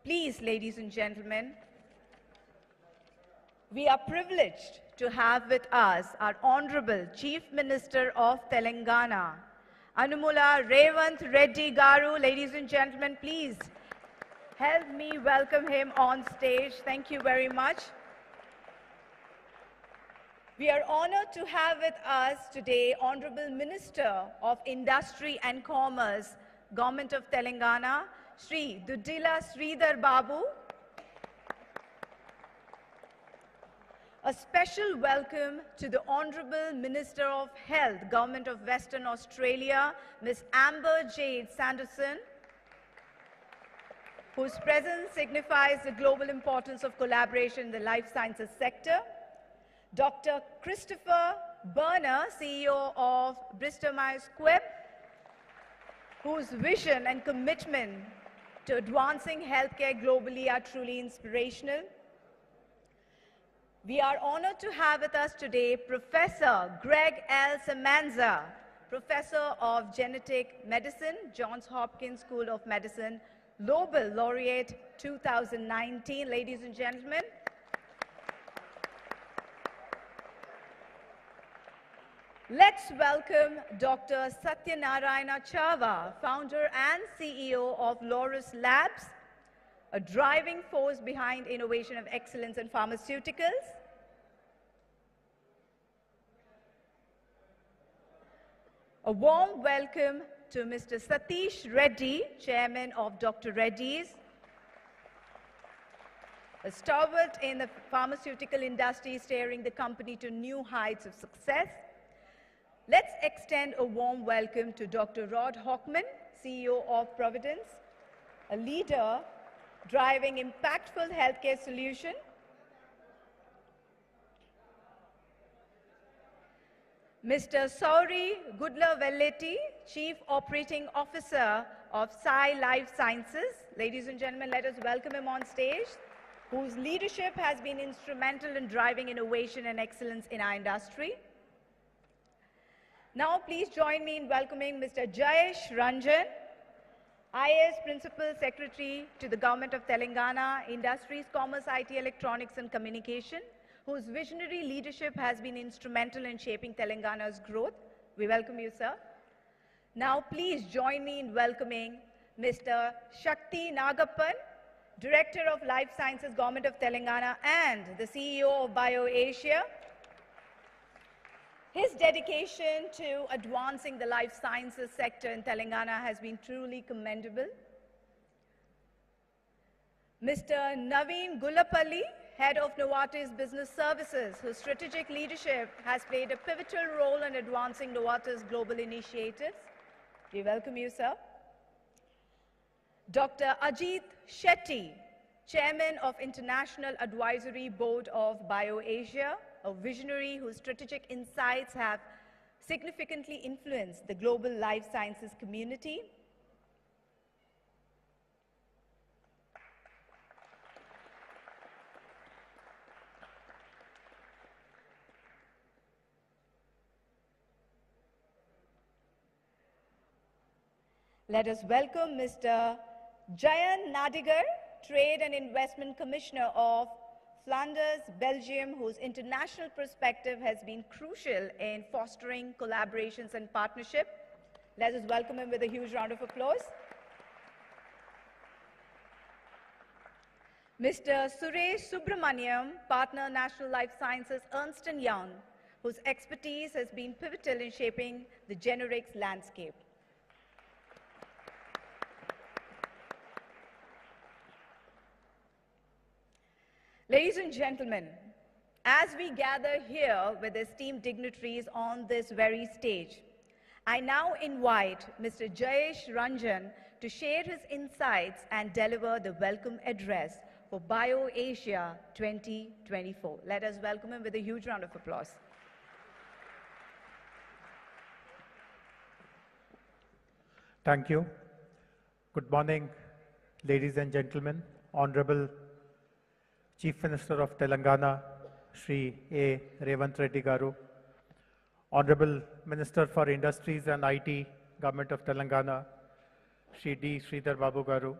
Please, ladies and gentlemen, we are privileged to have with us our Honorable Chief Minister of Telangana, A.Revanth Reddy Garu. Ladies and gentlemen, please help me welcome him on stage. Thank you very much. We are honored to have with us today Honorable Minister of Industry and Commerce, Government of Telangana, Shri Duddila Sridhar Babu. A special welcome to the Honorable Minister of Health, Government of Western Australia, Ms. Amber Jade Sanderson, whose presence signifies the global importance of collaboration in the life sciences sector. Dr. Christopher Berner, CEO of Bristol Myers Squibb, whose vision and commitment to advancing healthcare globally are truly inspirational. We are honored to have with us today Professor Greg L. Semanza, Professor of Genetic Medicine, Johns Hopkins School of Medicine, Nobel Laureate 2019. Ladies and gentlemen, let's welcome Dr. Satyanarayana Chava, founder and CEO of Laurus Labs, a driving force behind innovation of excellence in pharmaceuticals. A warm welcome to Mr. Satish Reddy, Chairman of Dr. Reddy's, a stalwart in the pharmaceutical industry, steering the company to new heights of success. Let's extend a warm welcome to Dr. Rod Hockman, CEO of Providence, a leader driving impactful healthcare solution. Mr. Sauri Gudla-Velletti, Chief Operating Officer of Sai Life Sciences. Ladies and gentlemen, let us welcome him on stage, whose leadership has been instrumental in driving innovation and excellence in our industry. Now, please join me in welcoming Mr. Jayesh Ranjan, IAS Principal Secretary to the Government of Telangana, Industries, Commerce, IT, Electronics and Communication, whose visionary leadership has been instrumental in shaping Telangana's growth. We welcome you, sir. Now, please join me in welcoming Mr. Shakti Nagappan, Director of Life Sciences, Government of Telangana and the CEO of BioAsia. His dedication to advancing the life sciences sector in Telangana has been truly commendable. Mr. Naveen Gulapalli, Head of Novartis Business Services, whose strategic leadership has played a pivotal role in advancing Novartis' global initiatives. We welcome you, sir. Dr. Ajit Shetty, Chairman of International Advisory Board of BioAsia, a visionary whose strategic insights have significantly influenced the global life sciences community. Let us welcome Mr. Jayan Nadigar, Trade and Investment Commissioner of Flanders, Belgium, whose international perspective has been crucial in fostering collaborations and partnership. Let us welcome him with a huge round of applause. Mr. Suresh Subramaniam, Partner, National Life Sciences, Ernst & Young, whose expertise has been pivotal in shaping the generics landscape. Ladies and gentlemen, as we gather here with esteemed dignitaries on this very stage, I now invite Mr. Jayesh Ranjan to share his insights and deliver the welcome address for BioAsia 2024. Let us welcome him with a huge round of applause. Thank you. Good morning, ladies and gentlemen. Honorable Chief Minister of Telangana, Shri A.Revanth Reddy Garu, Honorable Minister for Industries and IT, Government of Telangana, Shri D. Sridhar Babu Garu,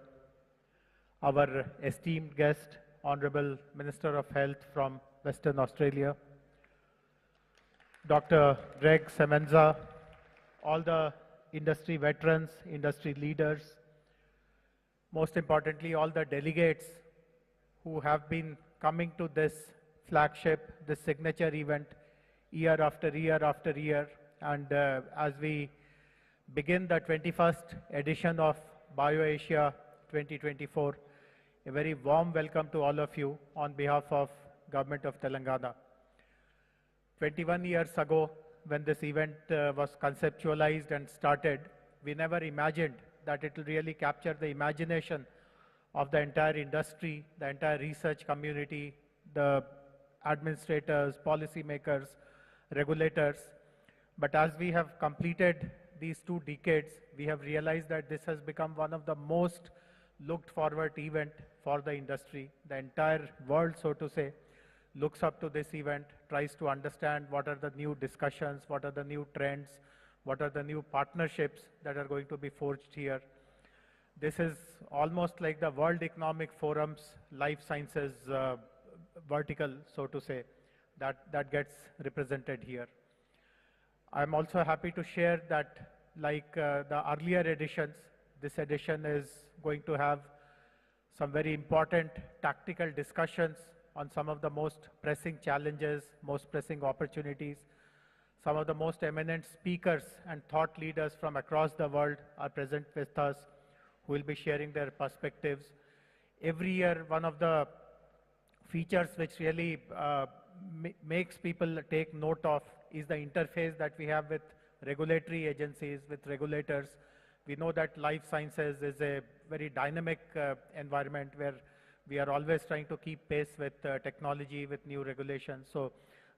our esteemed guest, Honorable Minister of Health from Western Australia, Dr. Greg Semenza, all the industry veterans, industry leaders, most importantly, all the delegates who have been coming to this flagship, this signature event year after year after year. And as we begin the 21st edition of BioAsia 2024, a very warm welcome to all of you on behalf of Government of Telangana. 21 years ago, when this event was conceptualized and started, we never imagined that it will really capture the imagination of the entire industry, the entire research community, the administrators, policymakers, regulators. But as we have completed these 2 decades, we have realized that this has become one of the most looked forward event for the industry. The entire world, so to say, looks up to this event, tries to understand what are the new discussions, what are the new trends, what are the new partnerships that are going to be forged here. This is almost like the World Economic Forum's life sciences vertical, so to say, that gets represented here. I'm also happy to share that, like the earlier editions, this edition is going to have some very important tactical discussions on some of the most pressing challenges, most pressing opportunities. Some of the most eminent speakers and thought leaders from across the world are present with us, who will be sharing their perspectives. Every year, one of the features which really makes people take note of is the interface that we have with regulatory agencies, with regulators. We know that life sciences is a very dynamic environment where we are always trying to keep pace with technology, with new regulations. So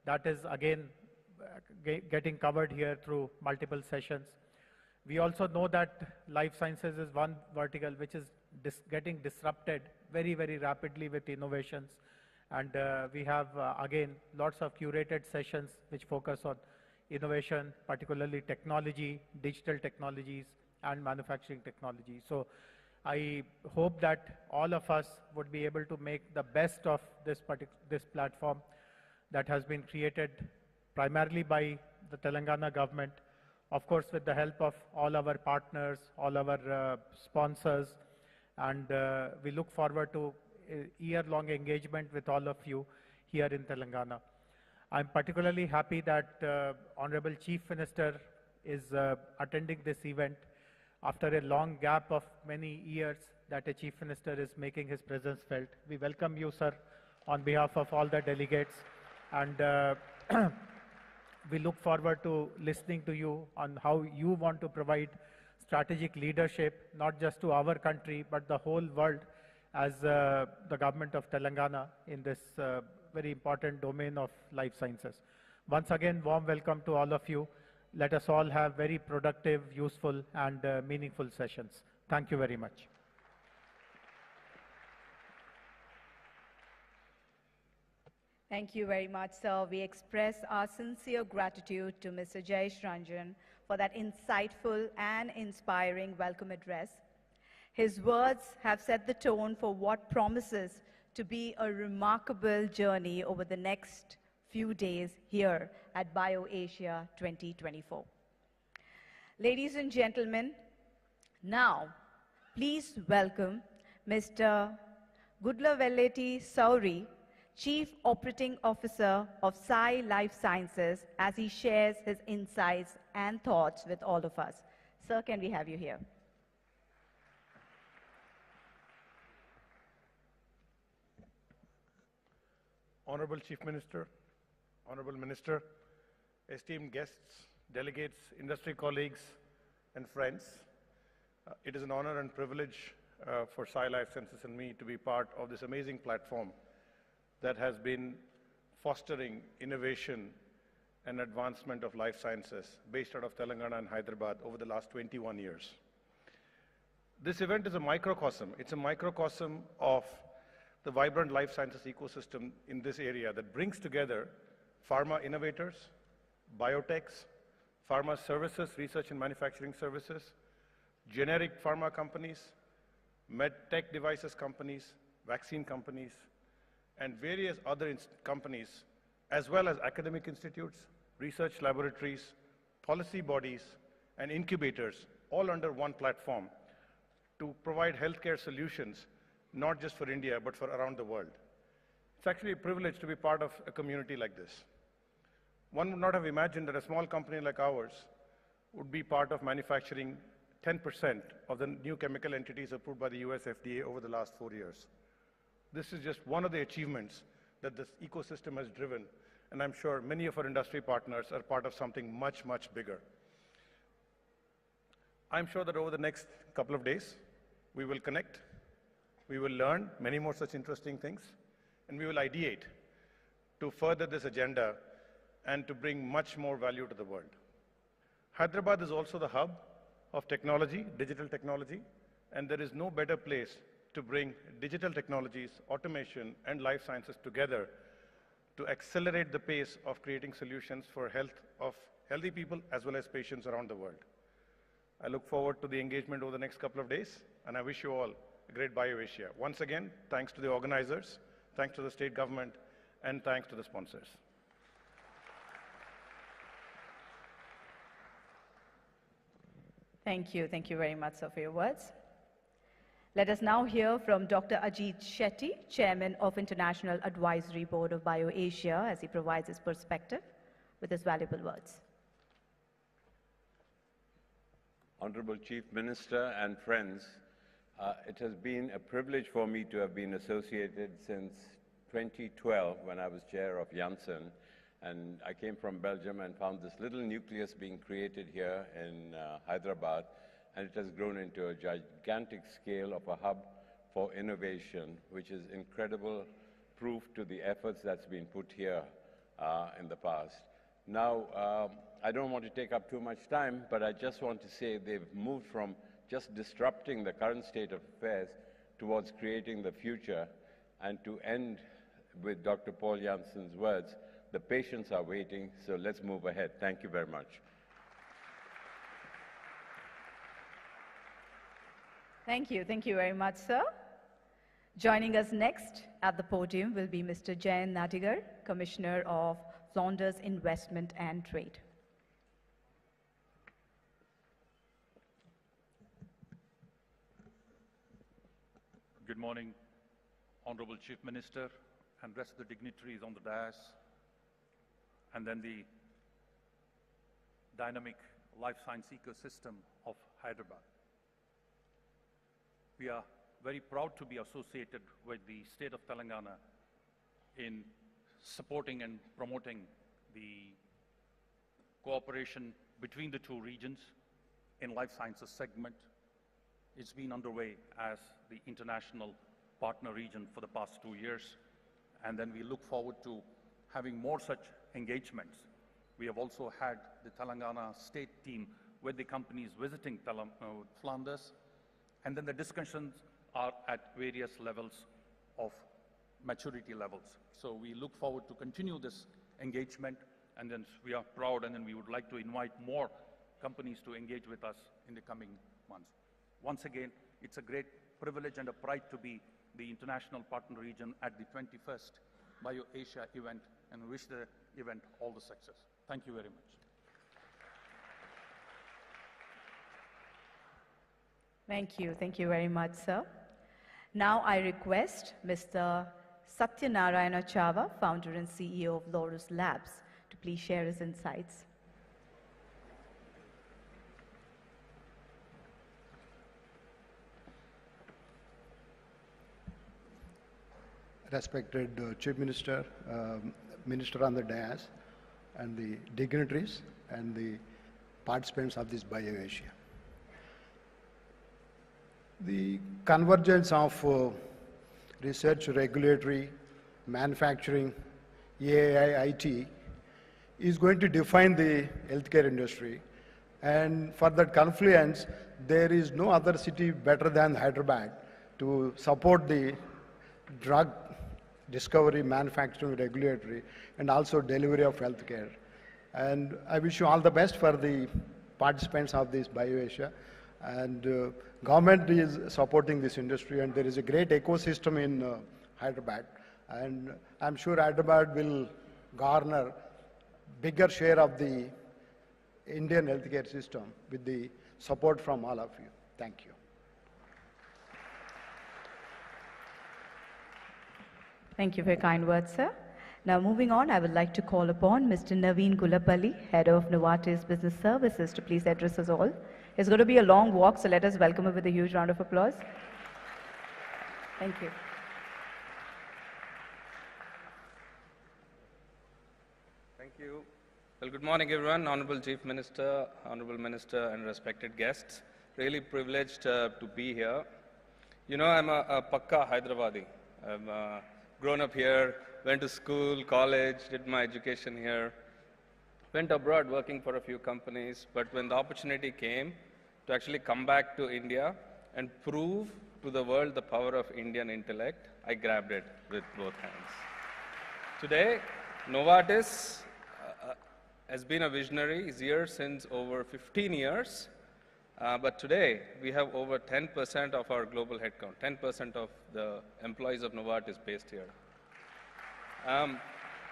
that is again getting covered here through multiple sessions. We also know that life sciences is one vertical which is getting disrupted very, very rapidly with innovations. And we have, again, lots of curated sessions which focus on innovation, particularly technology, digital technologies, and manufacturing technology. So I hope that all of us would be able to make the best of this platform that has been created primarily by the Telangana government, of course with the help of all our partners, all our sponsors, and we look forward to a year-long engagement with all of you here in Telangana. I'm particularly happy that Honorable Chief Minister is attending this event after a long gap of many years that a Chief Minister is making his presence felt. We welcome you, sir, on behalf of all the delegates, and we look forward to listening to you on how you want to provide strategic leadership, not just to our country, but the whole world as the government of Telangana in this very important domain of life sciences. Once again, warm welcome to all of you. Let us all have very productive, useful, and meaningful sessions. Thank you very much. Thank you very much, sir. We express our sincere gratitude to Mr. Jayesh Ranjan for that insightful and inspiring welcome address. His words have set the tone for what promises to be a remarkable journey over the next few days here at BioAsia 2024. Ladies and gentlemen, now please welcome Mr. Gudlaveleti Sauri, Chief Operating Officer of Sai Life Sciences, as he shares his insights and thoughts with all of us. Sir, can we have you here? Honorable Chief Minister, Honorable Minister, esteemed guests, delegates, industry colleagues, and friends, it is an honor and privilege for Sai Life Sciences and me to be part of this amazing platform that has been fostering innovation and advancement of life sciences based out of Telangana and Hyderabad over the last 21 years. This event is a microcosm. It's a microcosm of the vibrant life sciences ecosystem in this area that brings together pharma innovators, biotechs, pharma services, research and manufacturing services, generic pharma companies, med tech devices companies, vaccine companies, and various other companies, as well as academic institutes, research laboratories, policy bodies, and incubators, all under one platform to provide healthcare solutions, not just for India, but for around the world. It's actually a privilege to be part of a community like this. One would not have imagined that a small company like ours would be part of manufacturing 10% of the new chemical entities approved by the US FDA over the last 4 years. This is just one of the achievements that this ecosystem has driven, and I'm sure many of our industry partners are part of something much, much bigger. I'm sure that over the next couple of days, we will connect, we will learn many more such interesting things, and we will ideate to further this agenda and to bring much more value to the world. Hyderabad is also the hub of technology, digital technology, and there is no better place to bring digital technologies, automation, and life sciences together to accelerate the pace of creating solutions for health of healthy people as well as patients around the world. I look forward to the engagement over the next couple of days, and I wish you all a great BioAsia. Once again, thanks to the organizers, thanks to the state government, and thanks to the sponsors. Thank you. Thank you very much, sir, for your words. Let us now hear from Dr. Ajit Shetty, Chairman of International Advisory Board of BioAsia, as he provides his perspective with his valuable words. Honorable Chief Minister and friends, it has been a privilege for me to have been associated since 2012 when I was chair of Janssen, and I came from Belgium and found this little nucleus being created here in Hyderabad, and it has grown into a gigantic scale of a hub for innovation, which is incredible proof to the efforts that's been put here in the past. Now, I don't want to take up too much time, but I just want to say they've moved from just disrupting the current state of affairs towards creating the future. And to end with Dr. Paul Janssen's words, the patients are waiting, so let's move ahead. Thank you very much. Thank you. Thank you very much, sir. Joining us next at the podium will be Mr. Jayan Nadigar, Commissioner of Flanders Investment and Trade. Good morning, Honorable Chief Minister and rest of the dignitaries on the dais, and then the dynamic life science ecosystem of Hyderabad. We are very proud to be associated with the state of Telangana in supporting and promoting the cooperation between the two regions in life sciences segment. It's been underway as the international partner region for the past 2 years, and then we look forward to having more such engagements. We have also had the Telangana state team with the companies visiting Flanders, and then the discussions are at various levels of maturity levels. So we look forward to continue this engagement, and then we are proud, and then we would like to invite more companies to engage with us in the coming months. Once again, it's a great privilege and a pride to be the international partner region at the 21st BioAsia event, and wish the event all the success. Thank you very much. Thank you. Thank you very much, sir. Now I request Mr. Satyanarayana Chava, founder and CEO of Laurus Labs, to please share his insights. Respected Chief Minister, Minister on the dais, and the dignitaries and the participants of this BioAsia. The convergence of research, regulatory, manufacturing, AI, IT is going to define the healthcare industry. And for that confluence, there is no other city better than Hyderabad to support the drug discovery, manufacturing, regulatory, and also delivery of healthcare. And I wish you all the best for the participants of this BioAsia. And government is supporting this industry, and there is a great ecosystem in Hyderabad. And I'm sure Hyderabad will garner bigger share of the Indian healthcare system with the support from all of you. Thank you. Thank you for your kind words, sir. Now, moving on, I would like to call upon Mr. Naveen Gulapalli, Head of Novartis Business Services, to please address us all. It's going to be a long walk, so let us welcome him with a huge round of applause. Thank you. Thank you. Well, good morning, everyone. Honorable Chief Minister, Honorable Minister, and respected guests. Really privileged to be here. You know, I'm a Pakka Hyderabadi. I've grown up here, went to school, college, did my education here, went abroad working for a few companies, but when the opportunity came to actually come back to India and prove to the world the power of Indian intellect, I grabbed it with both hands. Today, Novartis has been a visionary, is here since over 15 years, but today we have over 10% of our global headcount, 10% of the employees of Novartis based here.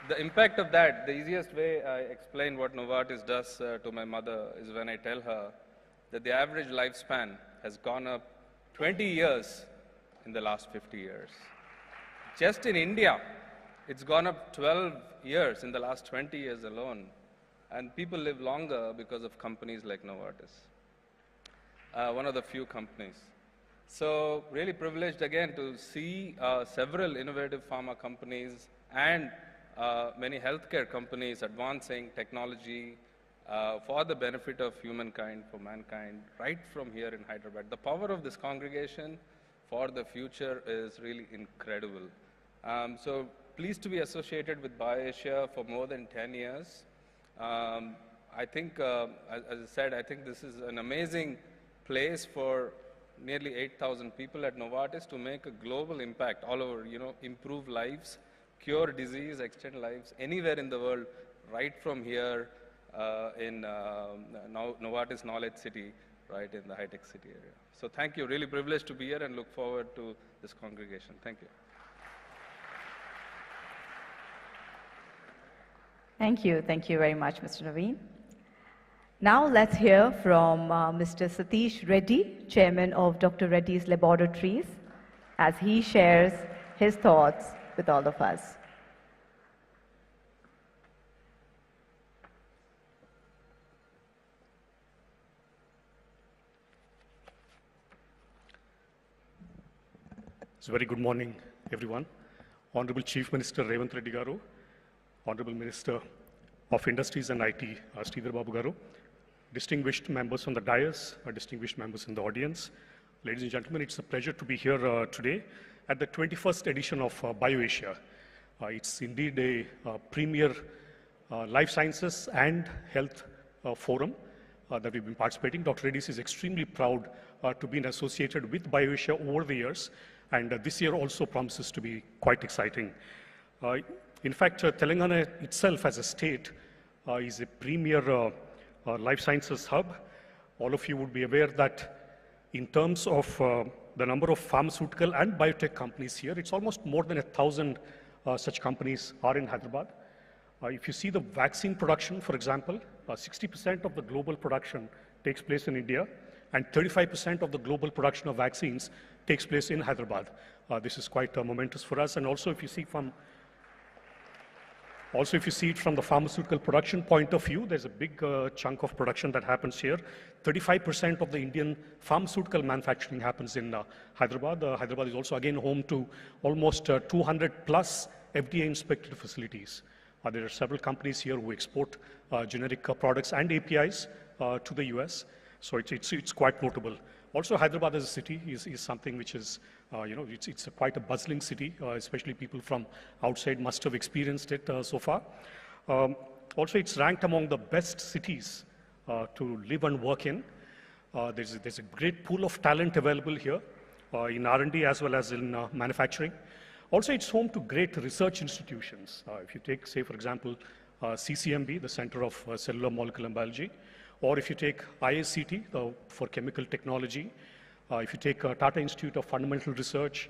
The impact of that, the easiest way I explain what Novartis does to my mother is when I tell her that the average lifespan has gone up 20 years in the last 50 years. Just in India, it's gone up 12 years in the last 20 years alone. And people live longer because of companies like Novartis, one of the few companies. So really privileged again to see several innovative pharma companies and many healthcare companies advancing technology for the benefit of humankind, for mankind, right from here in Hyderabad. The power of this congregation for the future is really incredible. So pleased to be associated with BioAsia for more than 10 years. I think, as I said, I think this is an amazing place for nearly 8,000 people at Novartis to make a global impact all over, you know, improve lives, cure disease, extend lives anywhere in the world, right from here in Novartis Knowledge City, right in the HICC city area. So thank you, really privileged to be here and look forward to this congregation. Thank you. Thank you very much, Mr. Naveen. Now let's hear from Mr. Satish Reddy, Chairman of Dr. Reddy's Laboratories, as he shares his thoughts with all of us. So very good morning, everyone. Honorable Chief Minister A.Revanth Reddy Garu, Honorable Minister of Industries and IT, Sridhar Babu Garu, distinguished members on the dais, distinguished members in the audience, ladies and gentlemen, it's a pleasure to be here today at the 21st edition of BioAsia. It's indeed a premier life sciences and health forum that we've been participating. Dr. Reddy's is extremely proud to be associated with BioAsia over the years, and this year also promises to be quite exciting. In fact, Telangana itself as a state is a premier life sciences hub. All of you would be aware that in terms of the number of pharmaceutical and biotech companies here, it's almost more than 1,000 such companies are in Hyderabad. If you see the vaccine production, for example, 60% of the global production takes place in India, and 35% of the global production of vaccines takes place in Hyderabad. This is quite momentous for us. And also, if you see it from the pharmaceutical production point of view, there's a big chunk of production that happens here. 35% of the Indian pharmaceutical manufacturing happens in Hyderabad. Hyderabad is also again home to almost 200 plus FDA-inspected facilities. There are several companies here who export generic products and APIs to the US. So it's quite notable. Also, Hyderabad as a city is something which is, it's quite a bustling city, especially people from outside must have experienced it so far. Also, it's ranked among the best cities to live and work in. There's a great pool of talent available here in R&D as well as in manufacturing. Also, it's home to great research institutions. If you take, say, for example, CCMB, the Center of Cellular Molecular Biology, Or if you take IICT for chemical technology, if you take Tata Institute of Fundamental Research,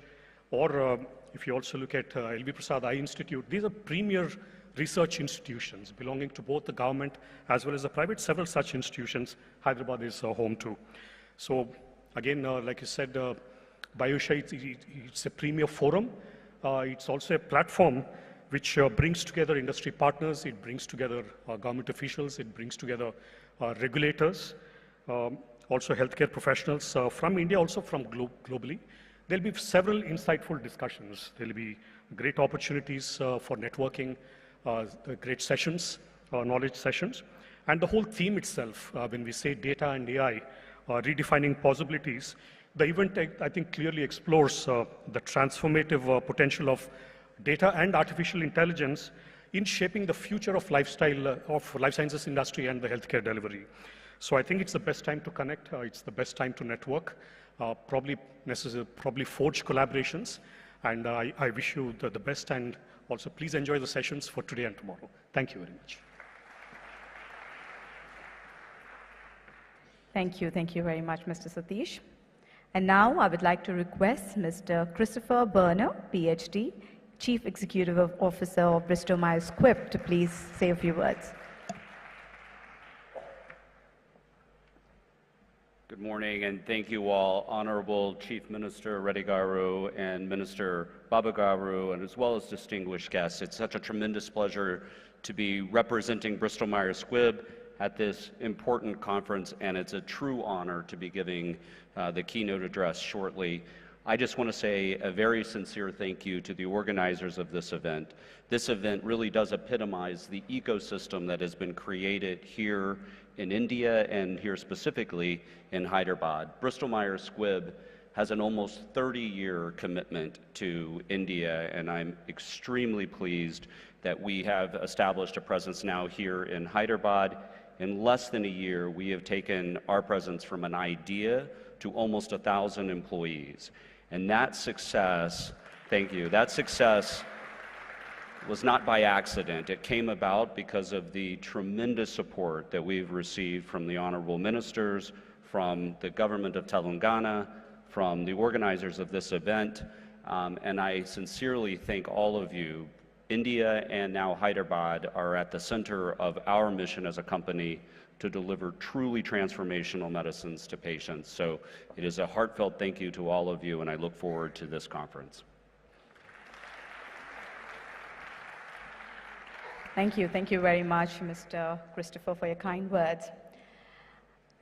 or if you also look at L.V. Prasad Eye Institute, these are premier research institutions belonging to both the government as well as the private. Several such institutions Hyderabad is home to. So again, like you said, BioAsia, it's a premier forum. It's also a platform which brings together industry partners, it brings together government officials, it brings together regulators, also healthcare professionals from India, also from globally. There'll be several insightful discussions. There'll be great opportunities for networking, great sessions, knowledge sessions. And the whole theme itself, when we say data and AI, redefining possibilities, the event, I think, clearly explores the transformative potential of data and artificial intelligence in shaping the future of lifestyle, of life sciences industry and the healthcare delivery. So I think it's the best time to connect. It's the best time to network, probably forge collaborations. And I wish you the best, and also please enjoy the sessions for today and tomorrow. Thank you very much. Thank you very much, Mr. Satish. And now I would like to request Mr. Christopher Berner, PhD, Chief Executive Officer of Bristol Myers Squibb, to please say a few words. Good morning, and thank you all, Honorable Chief Minister Reddy Garu and Minister Babu Garu, and as well as distinguished guests. It's such a tremendous pleasure to be representing Bristol Myers Squibb at this important conference, and it's a true honor to be giving the keynote address shortly. I just want to say a very sincere thank you to the organizers of this event. This event really does epitomize the ecosystem that has been created here in India and here specifically in Hyderabad. Bristol Myers Squibb has an almost 30-year commitment to India, and I'm extremely pleased that we have established a presence now here in Hyderabad. In less than a year, we have taken our presence from an idea to almost 1,000 employees. And that success, thank you, that success was not by accident. It came about because of the tremendous support that we've received from the honorable ministers, from the government of Telangana, from the organizers of this event, and I sincerely thank all of you. India and now Hyderabad are at the center of our mission as a company to deliver truly transformational medicines to patients. So it is a heartfelt thank you to all of you, and I look forward to this conference. Thank you very much, Mr. Christopher, for your kind words.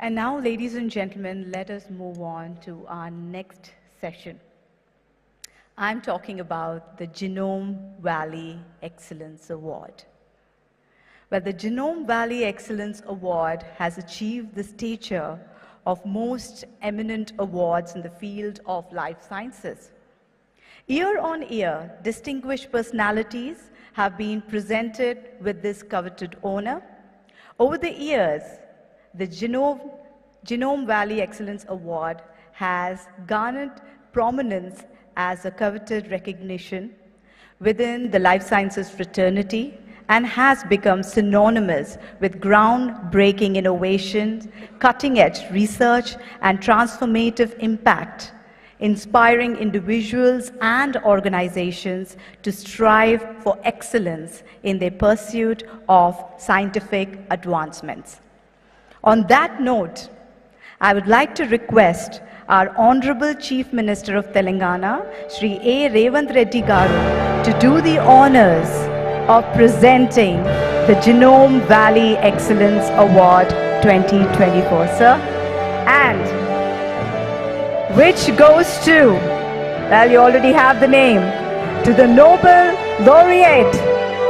And now, ladies and gentlemen, let us move on to our next session. I'm talking about the Genome Valley Excellence Award. Well, the Genome Valley Excellence Award has achieved the stature of most eminent awards in the field of life sciences. Year on year, distinguished personalities have been presented with this coveted honor. Over the years, the Genome Valley Excellence Award has garnered prominence as a coveted recognition within the life sciences fraternity and has become synonymous with groundbreaking innovations, cutting-edge research, and transformative impact, inspiring individuals and organizations to strive for excellence in their pursuit of scientific advancements. On that note, I would like to request our Honorable Chief Minister of Telangana, Shri A.Revanth Reddy Garu, to do the honors of presenting the Genome Valley Excellence Award 2024, sir. And which goes to, well, you already have the name, to the Nobel Laureate,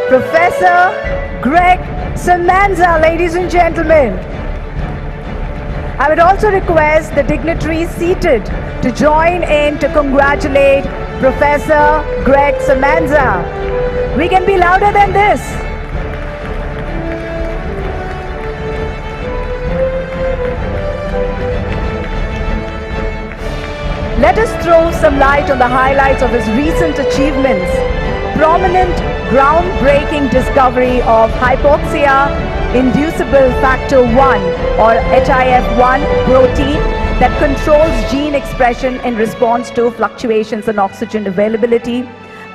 Professor Greg Semenza, ladies and gentlemen. I would also request the dignitaries seated to join in to congratulate Professor Greg Semenza. We can be louder than this. Let us throw some light on the highlights of his recent achievements. prominent groundbreaking discovery of hypoxia-inducible factor 1 or HIF1 protein that controls gene expression in response to fluctuations in oxygen availability,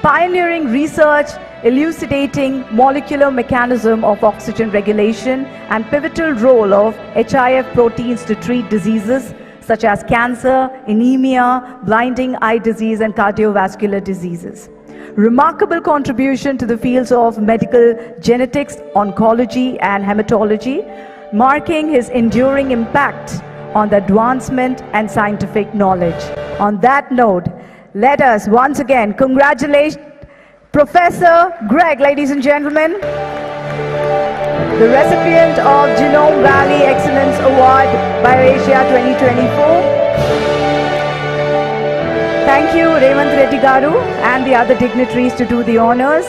pioneering research elucidating molecular mechanism of oxygen regulation and pivotal role of HIF proteins to treat diseases such as cancer, anemia, blinding eye disease, and cardiovascular diseases. Remarkable contribution to the fields of medical genetics, oncology, and hematology, marking his enduring impact on the advancement and scientific knowledge. On that note, let us once again congratulate Professor Greg, ladies and gentlemen, the recipient of Genome Valley Excellence Award, BioAsia 2024. Thank you, A.Revanth Reddy Garu, and the other dignitaries to do the honors.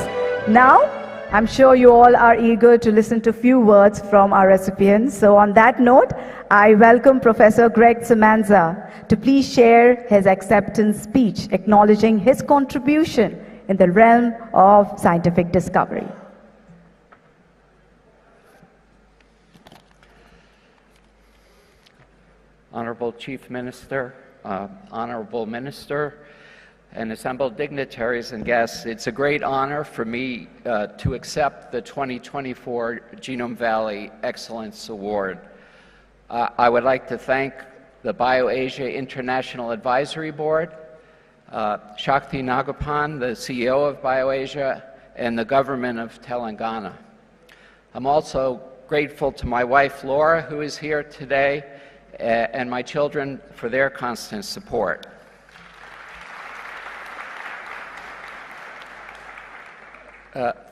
Now, I'm sure you all are eager to listen to a few words from our recipients. So on that note, I welcome Professor Greg Semenza to please share his acceptance speech, acknowledging his contribution in the realm of scientific discovery. Honorable Chief Minister, Honorable Minister, and assembled dignitaries and guests, it's a great honor for me to accept the 2024 Genome Valley Excellence Award. I would like to thank the BioAsia International Advisory Board, Shakti Nagapan, the CEO of BioAsia, and the government of Telangana. I'm also grateful to my wife, Laura, who is here today, and my children for their constant support.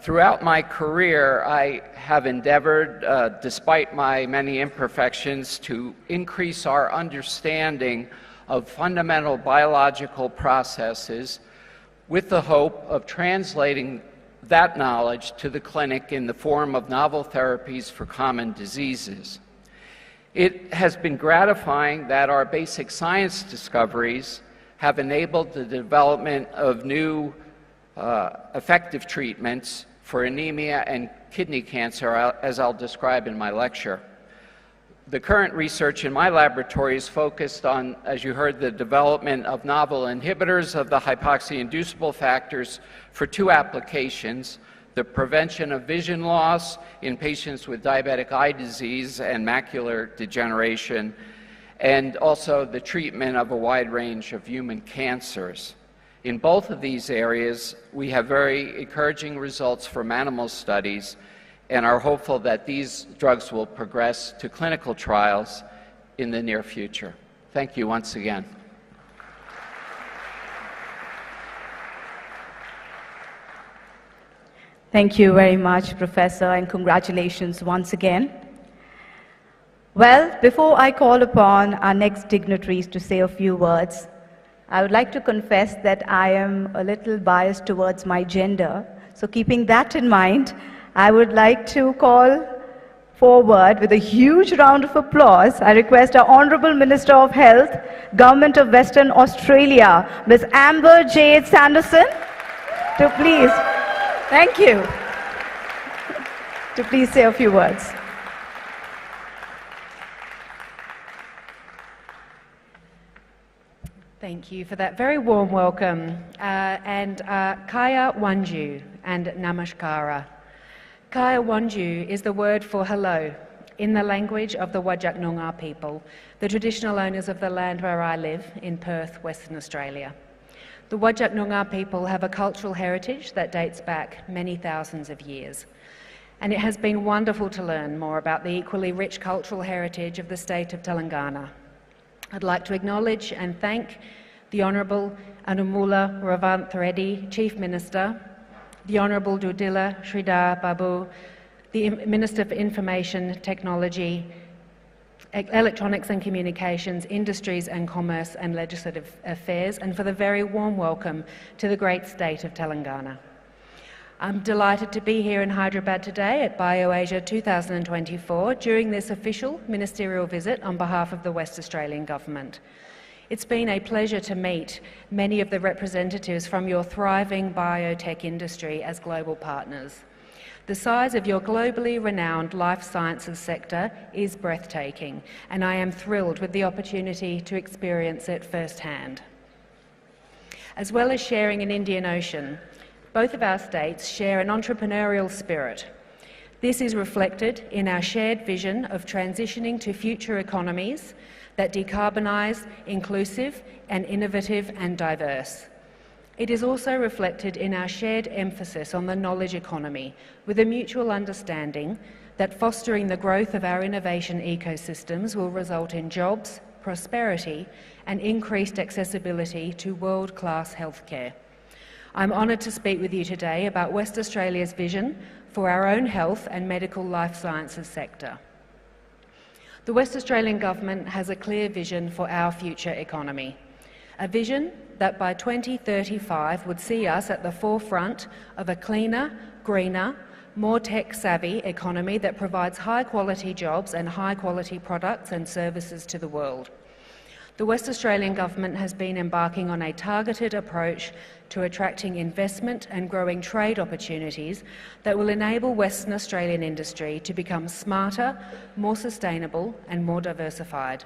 Throughout my career, I have endeavored, despite my many imperfections, to increase our understanding of fundamental biological processes with the hope of translating that knowledge to the clinic in the form of novel therapies for common diseases. It has been gratifying that our basic science discoveries have enabled the development of new effective treatments for anemia and kidney cancer, as I'll describe in my lecture. The current research in my laboratory is focused on, as you heard, the development of novel inhibitors of the hypoxia-inducible factors for two applications: the prevention of vision loss in patients with diabetic eye disease and macular degeneration, and also the treatment of a wide range of human cancers. In both of these areas, we have very encouraging results from animal studies and are hopeful that these drugs will progress to clinical trials in the near future. Thank you once again. Thank you very much, Professor, and congratulations once again. Well, before I call upon our next dignitaries to say a few words, I would like to confess that I am a little biased towards my gender. So keeping that in mind, I would like to call forward with a huge round of applause. I request our Honourable Minister of Health, Government of Western Australia, Ms. Amber Jade Sanderson, to please, thank you, to please say a few words. Thank you for that very warm welcome. Kaya Wanju and Namaskara. Kaya Wanju is the word for hello in the language of the Whadjuk Noongar people, the traditional owners of the land where I live in Perth, Western Australia. The Whadjuk Noongar people have a cultural heritage that dates back many thousands of years. And it has been wonderful to learn more about the equally rich cultural heritage of the state of Telangana. I'd like to acknowledge and thank the Honourable A.Revanth Reddy, Chief Minister, the Honourable Dudila Sridhar Babu, the Minister for Information Technology, Electronics and Communications, Industries and Commerce and Legislative Affairs, and for the very warm welcome to the great state of Telangana. I'm delighted to be here in Hyderabad today at BioAsia 2024 during this official ministerial visit on behalf of the West Australian Government. It's been a pleasure to meet many of the representatives from your thriving biotech industry as global partners. The size of your globally renowned life sciences sector is breathtaking, and I am thrilled with the opportunity to experience it firsthand. As well as sharing an Indian Ocean, both of our states share an entrepreneurial spirit. This is reflected in our shared vision of transitioning to future economies that decarbonise, inclusive and innovative and diverse. It is also reflected in our shared emphasis on the knowledge economy, with a mutual understanding that fostering the growth of our innovation ecosystems will result in jobs, prosperity and increased accessibility to world-class healthcare. I'm honoured to speak with you today about West Australia's vision for our own health and medical life sciences sector. The West Australian Government has a clear vision for our future economy, a vision that by 2035 would see us at the forefront of a cleaner, greener, more tech-savvy economy that provides high-quality jobs and high-quality products and services to the world. The West Australian Government has been embarking on a targeted approach to attracting investment and growing trade opportunities that will enable Western Australian industry to become smarter, more sustainable and more diversified.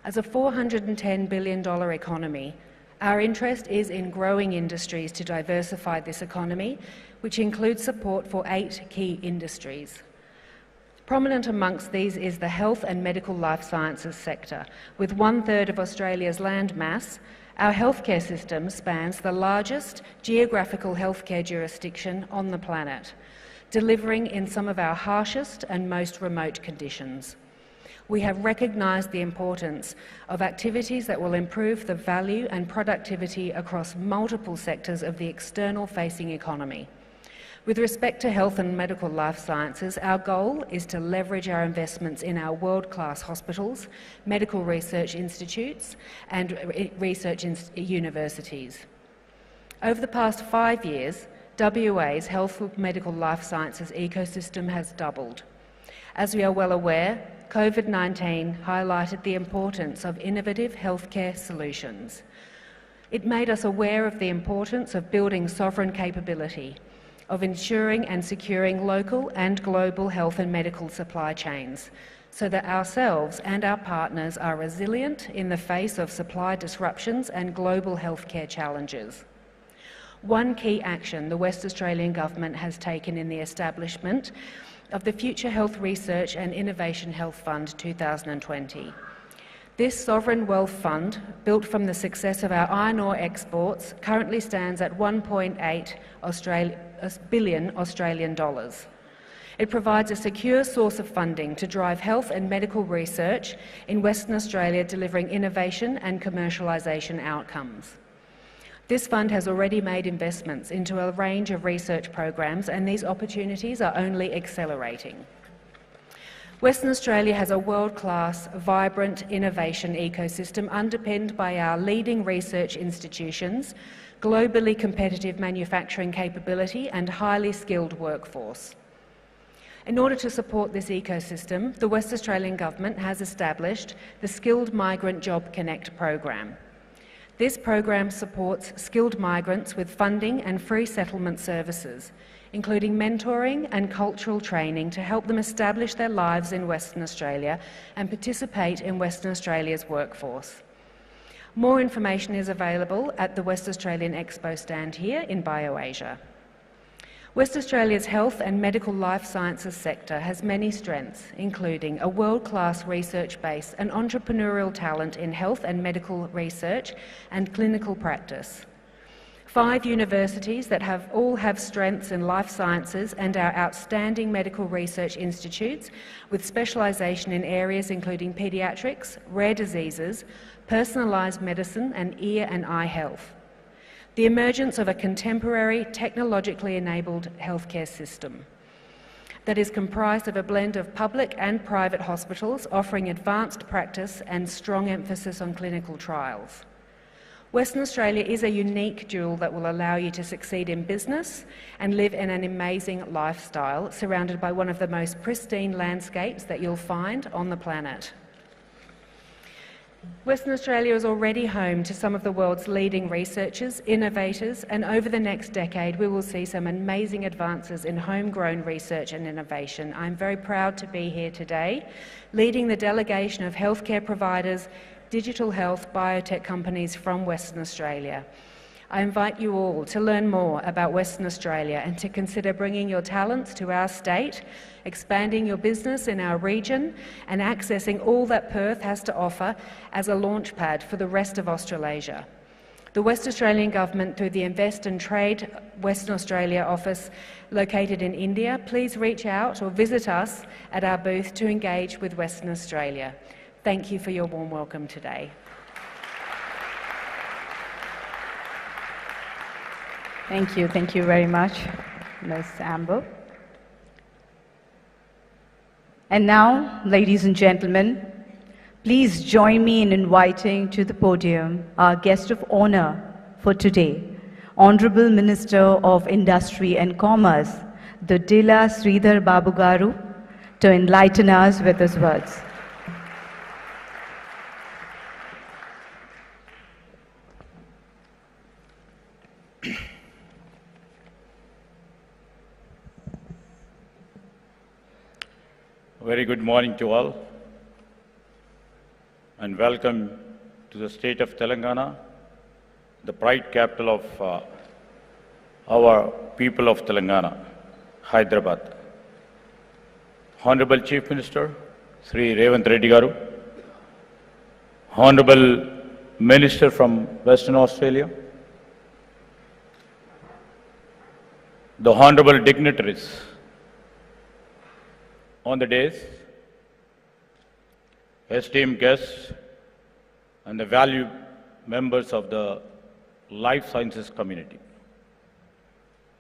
As a $410 billion economy, our interest is in growing industries to diversify this economy, which includes support for 8 key industries. Prominent amongst these is the health and medical life sciences sector. With 1/3 of Australia's land mass, our healthcare system spans the largest geographical healthcare jurisdiction on the planet, delivering in some of our harshest and most remote conditions. We have recognised the importance of activities that will improve the value and productivity across multiple sectors of the external-facing economy. With respect to health and medical life sciences, our goal is to leverage our investments in our world-class hospitals, medical research institutes and research universities. Over the past 5 years, WA's health and medical life sciences ecosystem has doubled. As we are well aware, COVID-19 highlighted the importance of innovative healthcare solutions. It made us aware of the importance of building sovereign capability, of ensuring and securing local and global health and medical supply chains, so that ourselves and our partners are resilient in the face of supply disruptions and global healthcare challenges. One key action the West Australian Government has taken in the establishment of the Future Health Research and Innovation Health Fund 2020. This sovereign wealth fund, built from the success of our iron ore exports, currently stands at 1.8 billion Australian dollars. It provides a secure source of funding to drive health and medical research in Western Australia, delivering innovation and commercialisation outcomes. This fund has already made investments into a range of research programs, and these opportunities are only accelerating. Western Australia has a world-class, vibrant innovation ecosystem underpinned by our leading research institutions, globally competitive manufacturing capability and highly skilled workforce. In order to support this ecosystem, the West Australian Government has established the Skilled Migrant Job Connect program. This program supports skilled migrants with funding and free settlement services, including mentoring and cultural training to help them establish their lives in Western Australia and participate in Western Australia's workforce. More information is available at the West Australian Expo stand here in BioAsia. West Australia's health and medical life sciences sector has many strengths, including a world-class research base and entrepreneurial talent in health and medical research and clinical practice. 5 universities that all have strengths in life sciences and our outstanding medical research institutes with specialisation in areas including paediatrics, rare diseases, personalised medicine and ear and eye health. The emergence of a contemporary, technologically enabled healthcare system that is comprised of a blend of public and private hospitals offering advanced practice and strong emphasis on clinical trials. Western Australia is a unique jewel that will allow you to succeed in business and live in an amazing lifestyle surrounded by one of the most pristine landscapes that you'll find on the planet. Western Australia is already home to some of the world's leading researchers, innovators, and over the next decade we will see some amazing advances in homegrown research and innovation. I'm very proud to be here today, leading the delegation of healthcare providers, digital health, biotech companies from Western Australia. I invite you all to learn more about Western Australia and to consider bringing your talents to our state, expanding your business in our region, and accessing all that Perth has to offer as a launchpad for the rest of Australasia. The West Australian Government, through the Invest and Trade Western Australia office located in India, please reach out or visit us at our booth to engage with Western Australia. Thank you for your warm welcome today. Thank you very much, Ms. Amber. And now, ladies and gentlemen, please join me in inviting to the podium our guest of honor for today, Honorable Minister of Industry and Commerce, the Dila Sridhar Babu Garu, to enlighten us with his words. Very good morning to all, and welcome to the state of Telangana, the pride capital of our people of Telangana, Hyderabad. Honorable Chief Minister, Sri A.Revanth Reddy Garu, Honorable Minister from Western Australia, the Honorable dignitaries on the dais, esteemed guests, and the valued members of the life sciences community.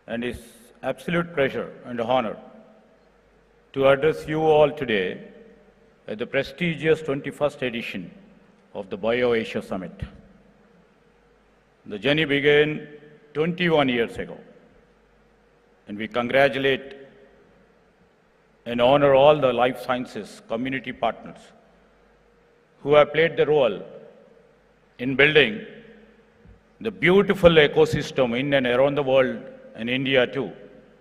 And it's absolute pleasure and honor to address you all today at the prestigious 21st edition of the BioAsia Summit. The journey began 21 years ago, and we congratulate and honor all the life sciences community partners who have played the role in building the beautiful ecosystem in and around the world and India too,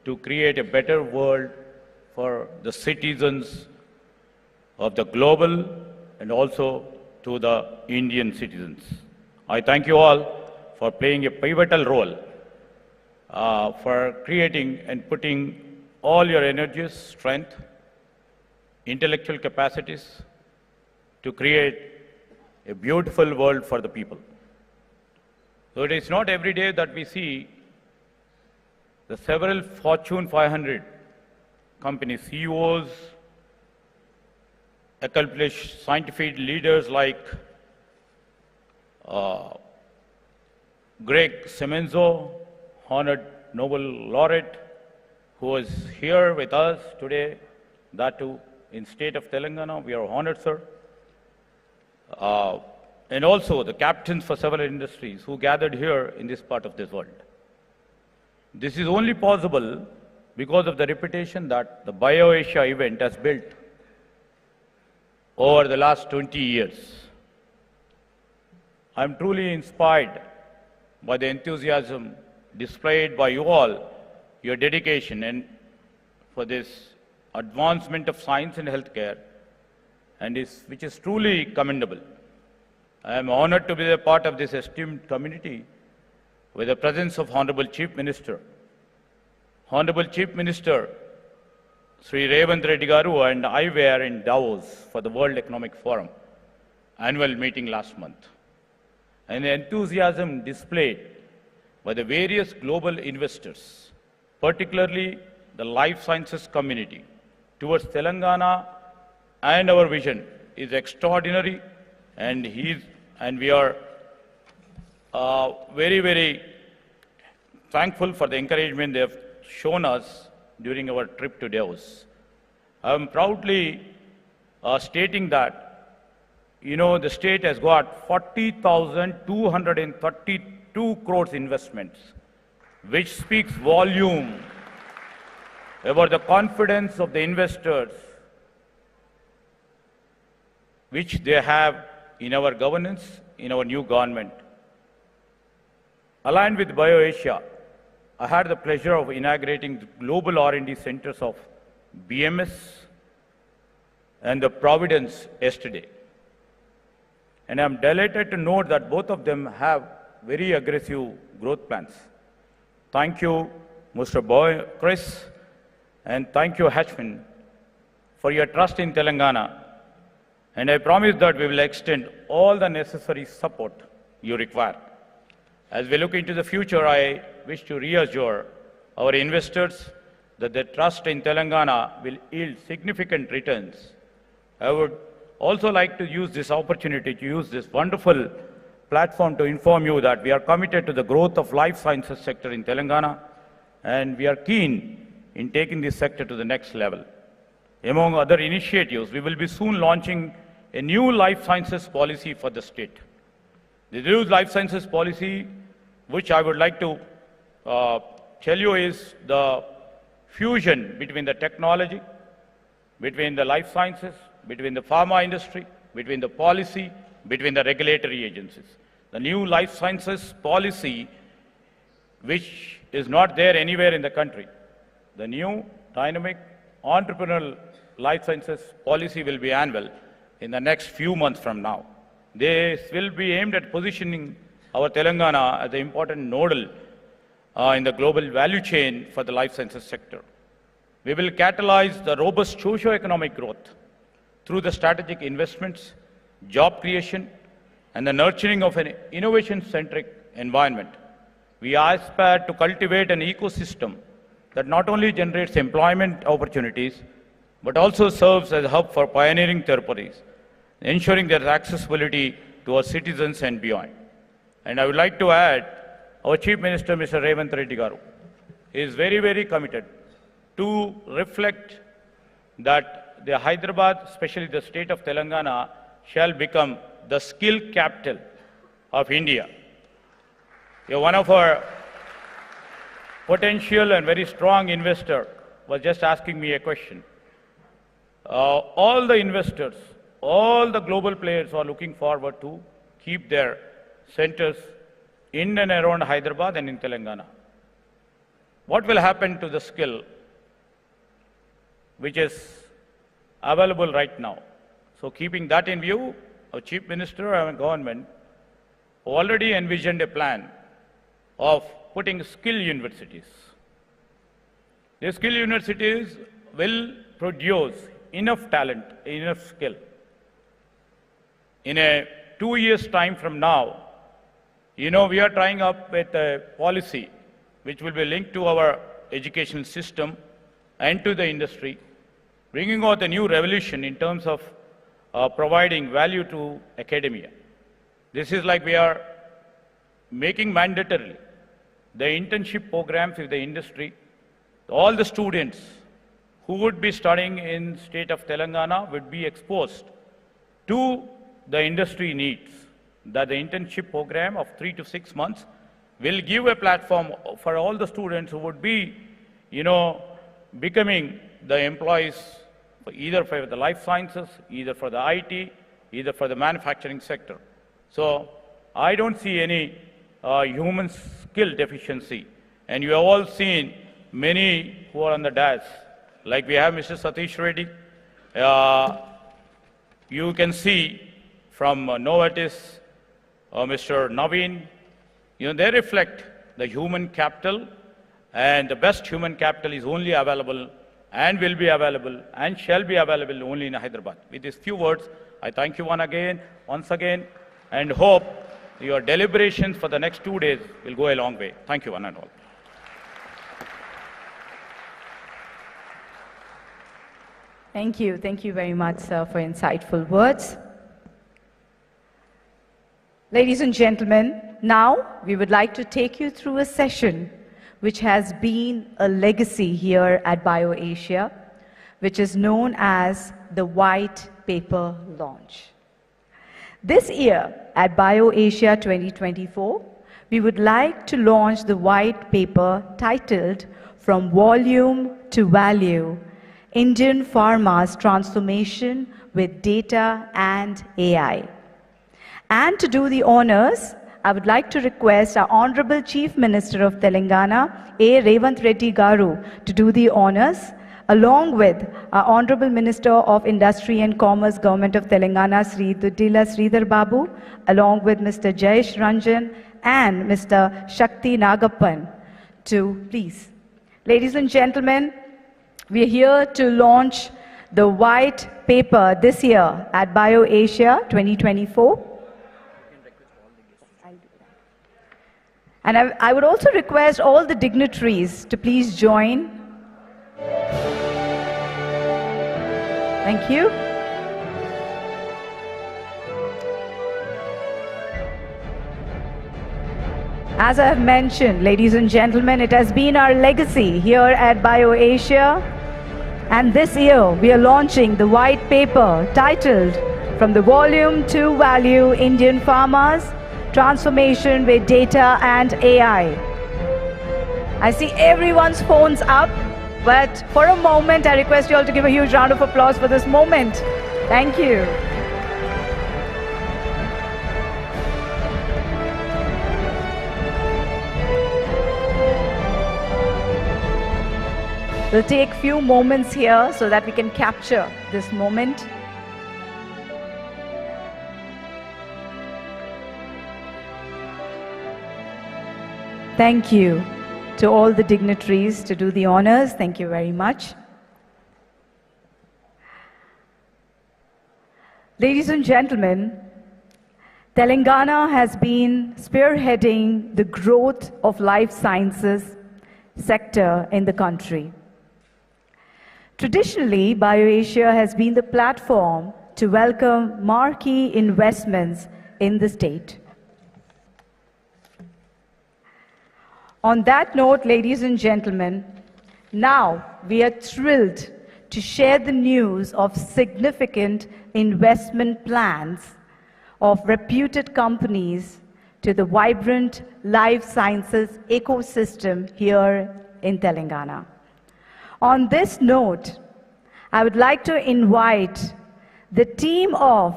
to create a better world for the citizens of the global and also to the Indian citizens. I thank you all for playing a pivotal role for creating and putting all your energies, strength, intellectual capacities to create a beautiful world for the people. So it is not every day that we see the several Fortune 500 company CEOs, accomplished scientific leaders like Greg Semenzo, honored Nobel laureate, who is here with us today, that too in state of Telangana. We are honored, sir. And also the captains for several industries who gathered here in this part of this world. This is only possible because of the reputation that the BioAsia event has built over the last 20 years. I'm truly inspired by the enthusiasm displayed by you all, your dedication and for this advancement of science and healthcare, and which is truly commendable. I am honored to be a part of this esteemed community with the presence of Honorable Chief Minister. Honorable Chief Minister Sri A.Revanth Reddy Garu and I were in Davos for the World Economic Forum annual meeting last month. And the enthusiasm displayed by the various global investors, particularly the life sciences community, towards Telangana and our vision is extraordinary, and we are very, very thankful for the encouragement they have shown us during our trip to Davos. I am proudly stating that, the state has got 40,232 crores investments, which speaks volume about the confidence of the investors which they have in our governance in our new government. Aligned with BioAsia, I had the pleasure of inaugurating the global R&D centers of BMS and the Providence yesterday. And I'm delighted to note that both of them have very aggressive growth plans. Thank you, Mr. Chris, and thank you, Hashmin, for your trust in Telangana. And I promise that we will extend all the necessary support you require. As we look into the future, I wish to reassure our investors that their trust in Telangana will yield significant returns. I would also like to use this opportunity to use this wonderful platform to inform you that we are committed to the growth of life sciences sector in Telangana, and we are keen in taking this sector to the next level. Among other initiatives, we will be soon launching a new life sciences policy for the state. The new life sciences policy, which I would like to tell you, is the fusion between the technology, between the life sciences, between the pharma industry, between the policy, between the regulatory agencies. The new life sciences policy, which is not there anywhere in the country. The new dynamic entrepreneurial life sciences policy will be annual in the next few months from now. This will be aimed at positioning our Telangana as an important nodal in the global value chain for the life sciences sector. We will catalyze the robust socio-economic growth through the strategic investments, job creation, and the nurturing of an innovation-centric environment. We aspire to cultivate an ecosystem that not only generates employment opportunities, but also serves as a hub for pioneering therapies, ensuring their accessibility to our citizens and beyond. And I would like to add, our Chief Minister, Mr. A.Revanth Reddy garu, is very, very committed to reflect that the Hyderabad, especially the state of Telangana, shall become the skill capital of India. One of our potential and very strong investor was just asking me a question. All the investors, all the global players are looking forward to keep their centers in and around Hyderabad and in Telangana. What will happen to the skill which is available right now? So keeping that in view, our Chief Minister and government already envisioned a plan of putting skill universities. The skill universities will produce enough talent, enough skill. In a 2 years' time from now, we are trying up with a policy which will be linked to our education system and to the industry, bringing out a new revolution in terms of providing value to academia. This is like we are making mandatory the internship programs with the industry. All the students who would be studying in state of Telangana would be exposed to the industry needs. That the internship program of 3 to 6 months will give a platform for all the students who would be, becoming the employees either for the life sciences, either for the IT, either for the manufacturing sector. So I don't see any human skill deficiency. And you have all seen many who are on the dais, like we have Mr. Satish Reddy. You can see from Novartis, Mr. Naveen, they reflect the human capital, and the best human capital is only available and will be available and shall be available only in Hyderabad. With these few words, I thank you once again, and hope your deliberations for the next 2 days will go a long way. Thank you, one and all. Thank you. Thank you very much, sir, for insightful words. Ladies and gentlemen, now we would like to take you through a session which has been a legacy here at BioAsia, which is known as the White Paper Launch. This year at BioAsia 2024, we would like to launch the white paper titled From Volume to Value, Indian Pharma's Transformation with Data and AI. And to do the honors, I would like to request our Honorable Chief Minister of Telangana, A.Revanth Reddy Garu, to do the honors, along with our Honorable Minister of Industry and Commerce, Government of Telangana, Sri Dudila Sridhar Babu, along with Mr. Jayesh Ranjan and Mr. Shakti Nagappan, to please. Ladies and gentlemen, we are here to launch the white paper this year at BioAsia 2024. And I would also request all the dignitaries to please join. Thank you. As I have mentioned, ladies and gentlemen, it has been our legacy here at BioAsia. And this year, we are launching the white paper titled From the Volume to Value, Indian Farmers, Transformation with Data and AI. I see everyone's phones up, but for a moment, I request you all to give a huge round of applause for this moment. Thank you. We'll take a few moments here so that we can capture this moment. Thank you to all the dignitaries to do the honors. Thank you very much. Ladies and gentlemen, Telangana has been spearheading the growth of life sciences sector in the country. Traditionally, BioAsia has been the platform to welcome marquee investments in the state. On that note, ladies and gentlemen, now we are thrilled to share the news of significant investment plans of reputed companies to the vibrant life sciences ecosystem here in Telangana. On this note, I would like to invite the team of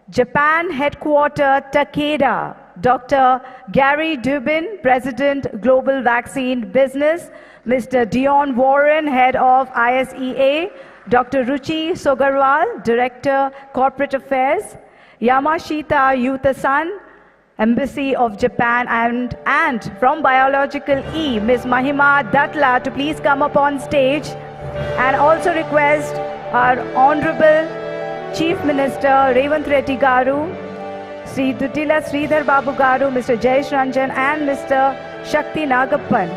Japan headquarter Takeda, Dr. Gary Dubin, President, Global Vaccine Business, Mr. Dion Warren, Head of ISEA, Dr. Ruchi Sogarwal, Director, Corporate Affairs, Yamashita Yuta-san, Embassy of Japan, and from Biological E, Ms. Mahima Datla, to please come up on stage, and also request our Honorable Chief Minister Revanth Reddy Garu, Sri Dudila Sridhar Babu Garu, Mr. Jayesh Ranjan and Mr. Shakti Nagappan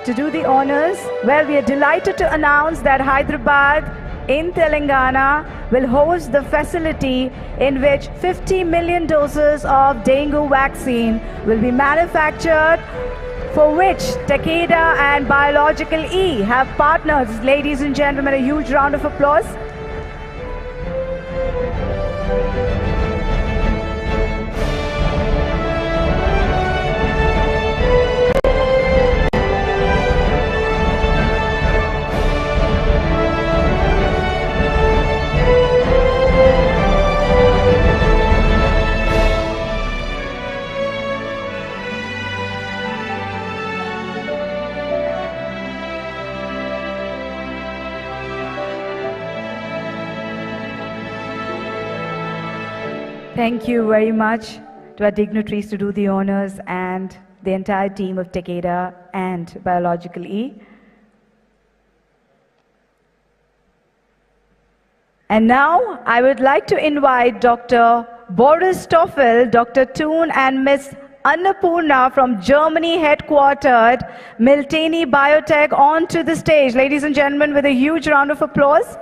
to do the honors. Well, we are delighted to announce that Hyderabad in Telangana will host the facility in which 50 million doses of dengue vaccine will be manufactured, for which Takeda and Biological E have partners. Ladies and gentlemen, a huge round of applause. Thank you very much to our dignitaries to do the honors and the entire team of Takeda and Biological E. And now I would like to invite Dr. Boris Stoffel, Dr. Thun and Ms. Annapurna from Germany headquartered Miltenyi Biotech onto the stage. Ladies and gentlemen, with a huge round of applause.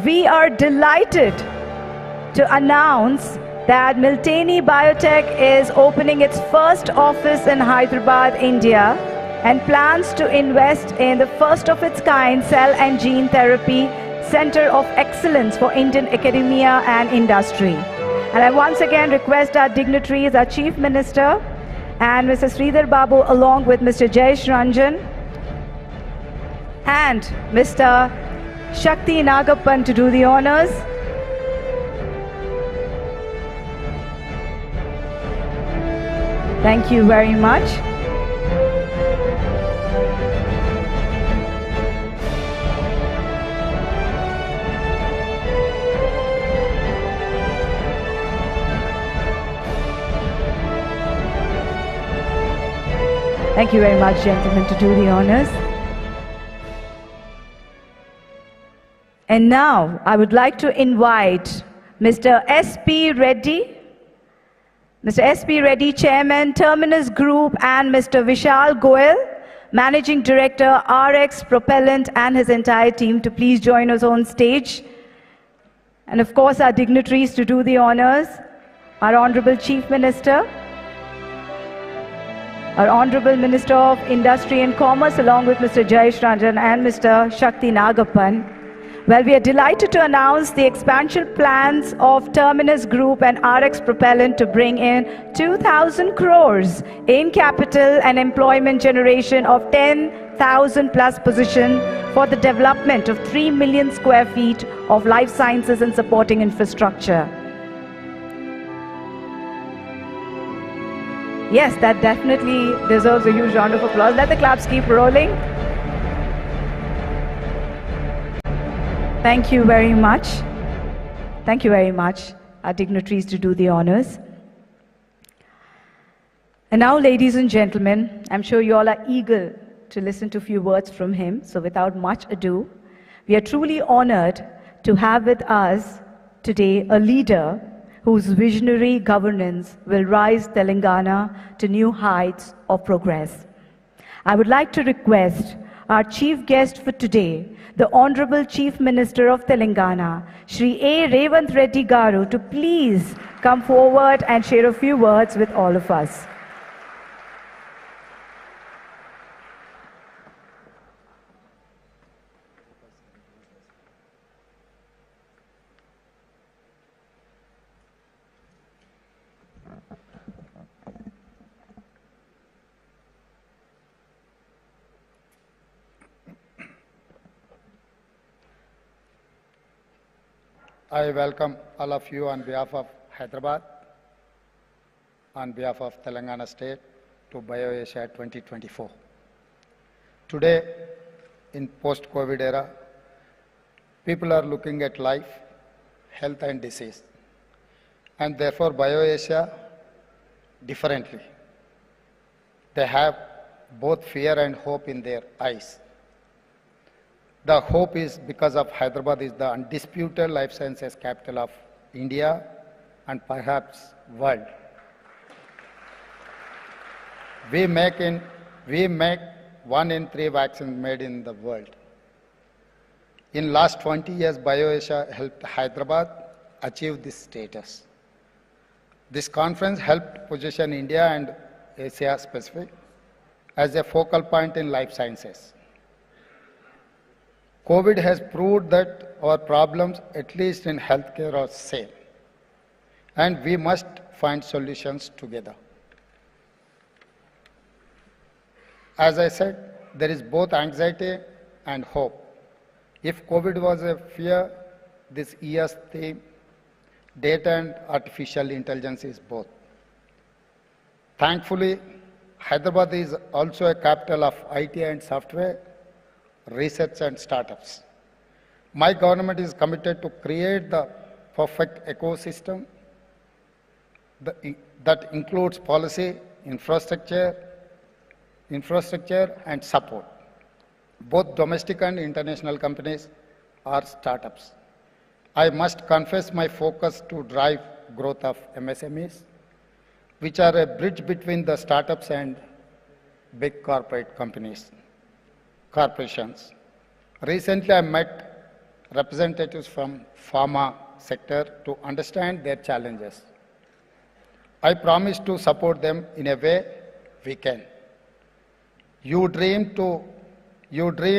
We are delighted to announce that Miltenyi Biotech is opening its first office in Hyderabad, India, and plans to invest in the first of its kind cell and gene therapy center of excellence for Indian academia and industry. And I once again request our dignitaries, our Chief Minister and Mr. Sridhar Babu, along with Mr. Jayesh Ranjan and Mr. Shakti Nagappan to do the honors. Thank you very much. Thank you very much, gentlemen, to do the honors. And now, I would like to invite Mr. S.P. Reddy, Mr. S.P. Reddy, Chairman, Terminus Group, and Mr. Vishal Goel, Managing Director, RX Propellant, and his entire team to please join us on stage. And of course, our dignitaries to do the honors, our Honorable Chief Minister, our Honorable Minister of Industry and Commerce, along with Mr. Jayesh Ranjan and Mr. Shakti Nagappan. Well, we are delighted to announce the expansion plans of Terminus Group and RX Propellant to bring in 2,000 crores in capital and employment generation of 10,000 plus positions for the development of 3 million square feet of life sciences and supporting infrastructure. Yes, that definitely deserves a huge round of applause. Let the claps keep rolling. Thank you very much. Thank you very much, our dignitaries to do the honors. And now, ladies and gentlemen, I'm sure you all are eager to listen to a few words from him. So without much ado, we are truly honored to have with us today a leader whose visionary governance will rise Telangana to new heights of progress. I would like to request our chief guest for today, the Honorable Chief Minister of Telangana, Shri A.Revanth Reddy Garu, to please come forward and share a few words with all of us. I welcome all of you on behalf of Hyderabad, on behalf of Telangana State to BioAsia 2024. Today, in post-COVID era, people are looking at life, health and disease, and therefore BioAsia differently. They have both fear and hope in their eyes. The hope is because of Hyderabad is the undisputed life sciences capital of India and perhaps world. We make 1 in 3 vaccines made in the world. In last 20 years, BioAsia helped Hyderabad achieve this status. This conference helped position India and Asia Pacific as a focal point in life sciences. COVID has proved that our problems, at least in healthcare, are same, and we must find solutions together. As I said, there is both anxiety and hope. If COVID was a fear, this year's theme, data and artificial intelligence, is both. Thankfully, Hyderabad is also a capital of IT and software, research and startups. My government is committed to create the perfect ecosystem that includes policy, infrastructure and support. Both domestic and international companies are startups. I must confess my focus to drive growth of MSMEs, which are a bridge between the startups and big corporations. Recently, I met representatives from pharma sector to understand their challenges. I promise to support them in a way we can. Your dream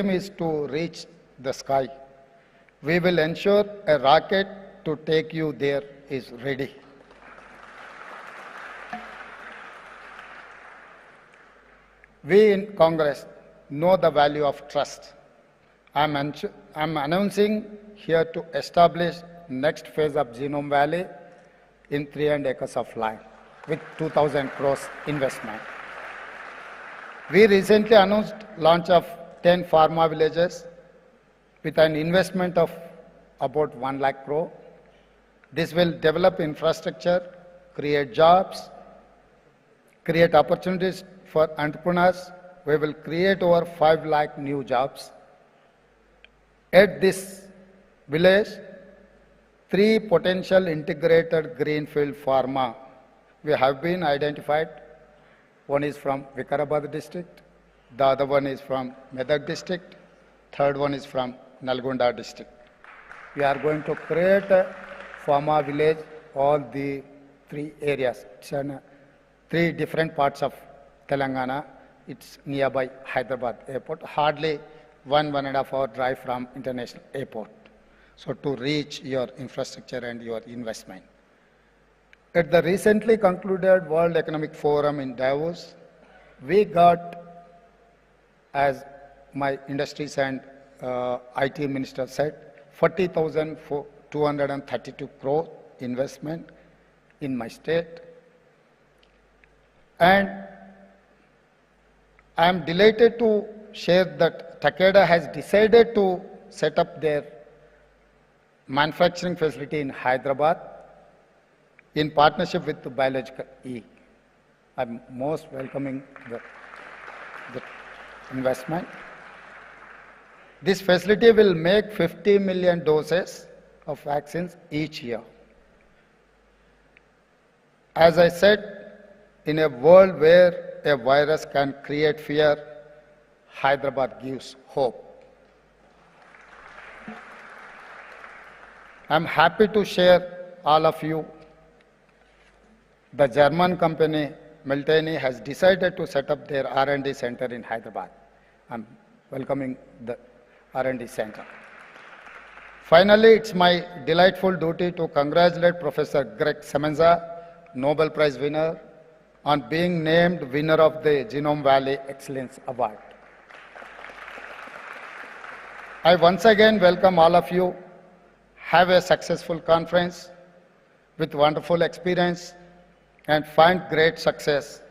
is to reach the sky. We will ensure a rocket to take you there is ready. We in Congress know the value of trust. I'm announcing here to establish next phase of Genome Valley in 300 acres of land. with 2,000 crores investment. We recently announced launch of 10 pharma villages with an investment of about 1 lakh crore. This will develop infrastructure, create jobs, create opportunities for entrepreneurs. We will create over 5 lakh new jobs. At this village, 3 potential integrated greenfield pharma we have been identified. One is from Vikarabad district, the other one is from Medak district, third one is from Nalgonda district. We are going to create a pharma village, all the 3 areas. It's in 3 different parts of Telangana. It's nearby Hyderabad airport, hardly 1.5 hour drive from international airport. So to reach your infrastructure and your investment. At the recently concluded World Economic Forum in Davos, we got, as my industries and IT minister said, 40,232 crore investment in my state. And I am delighted to share that Takeda has decided to set up their manufacturing facility in Hyderabad in partnership with the Biological E. I'm most welcoming the investment. This facility will make 50 million doses of vaccines each year. As I said, in a world where a virus can create fear, Hyderabad gives hope. I'm happy to share all of you. The German company Milteni has decided to set up their R&D center in Hyderabad. I'm welcoming the R&D center. Finally, it's my delightful duty to congratulate Professor Greg Semenza, Nobel Prize winner, on being named winner of the Genome Valley Excellence Award. I once again welcome all of you. Have a successful conference with wonderful experience and find great success.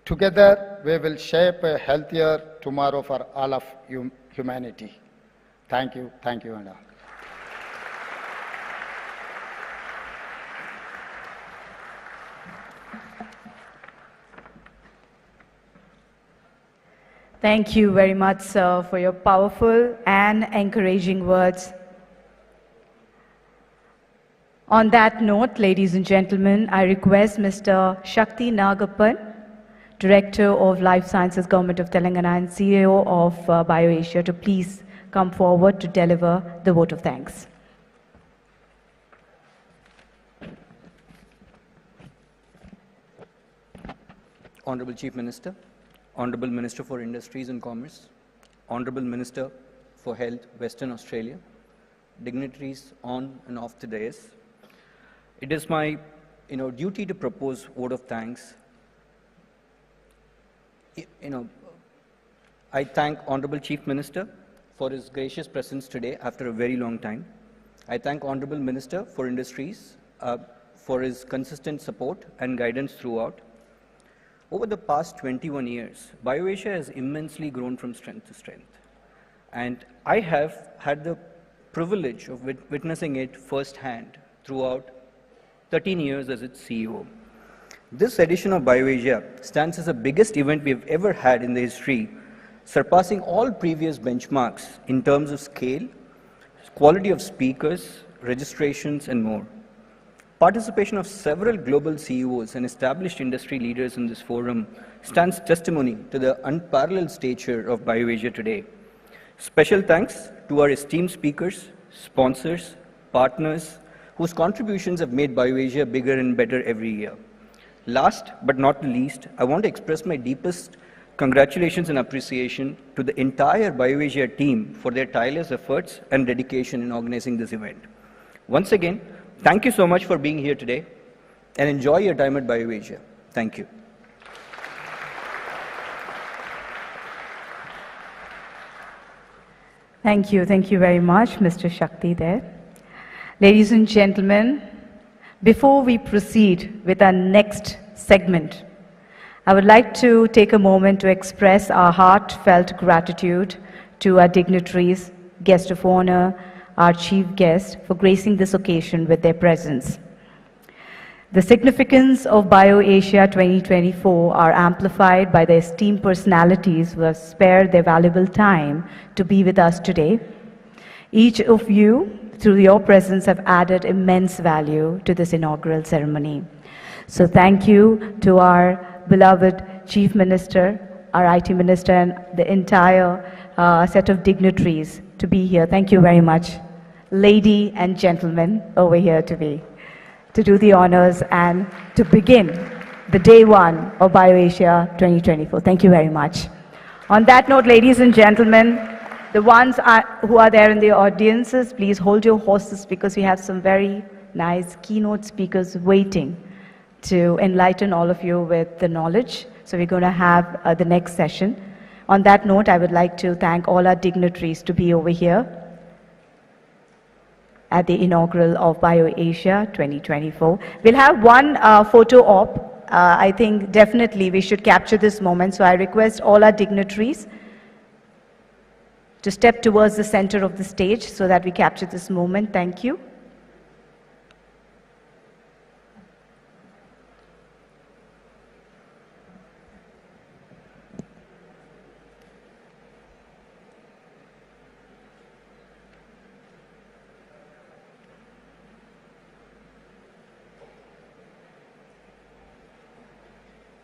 Together, we will shape a healthier tomorrow for all of humanity. Thank you, and all. Thank you very much, sir, for your powerful and encouraging words. On that note, ladies and gentlemen, I request Mr. Shakti Nagappan, Director of Life Sciences, Government of Telangana and CEO of BioAsia, to please come forward to deliver the vote of thanks. Honorable Chief Minister, Honorable Minister for Industries and Commerce, Honorable Minister for Health, Western Australia, dignitaries on and off the dais, it is my duty to propose vote of thanks. I thank Honorable Chief Minister for his gracious presence today after a very long time. I thank Honorable Minister for Industries for his consistent support and guidance throughout. Over the past 21 years, BioAsia has immensely grown from strength to strength. And I have had the privilege of witnessing it firsthand throughout 13 years as its CEO. This edition of BioAsia stands as the biggest event we have ever had in the history, surpassing all previous benchmarks in terms of scale, quality of speakers, registrations, and more. Participation of several global CEOs and established industry leaders in this forum stands testimony to the unparalleled stature of BioAsia today. Special thanks to our esteemed speakers, sponsors, partners, whose contributions have made BioAsia bigger and better every year. Last but not the least, I want to express my deepest congratulations and appreciation to the entire BioAsia team for their tireless efforts and dedication in organizing this event. Once again, thank you so much for being here today and enjoy your time at BioAsia. Thank you. Thank you very much, Mr. Shakti there. Ladies and gentlemen, Before we proceed with our next segment, I would like to take a moment to express our heartfelt gratitude to our dignitaries, guest of honor, our chief guest, for gracing this occasion with their presence. The significance of BioAsia 2024 are amplified by the esteemed personalities who have spared their valuable time to be with us today. Each of you, through your presence, have added immense value to this inaugural ceremony. So thank you to our beloved Chief Minister, our IT Minister, and the entire set of dignitaries to be here. Thank you very much. Lady and gentlemen over here to do the honors and to begin the day one of BioAsia 2024. Thank you very much. On that note, ladies and gentlemen, the ones who are there in the audiences, please hold your horses because we have some very nice keynote speakers waiting to enlighten all of you with the knowledge. So we're going to have the next session. On that note, I would like to thank all our dignitaries to be over here at the inaugural of BioAsia 2024. We'll have one photo op. I think definitely we should capture this moment. So I request all our dignitaries to step towards the center of the stage so that we capture this moment. Thank you.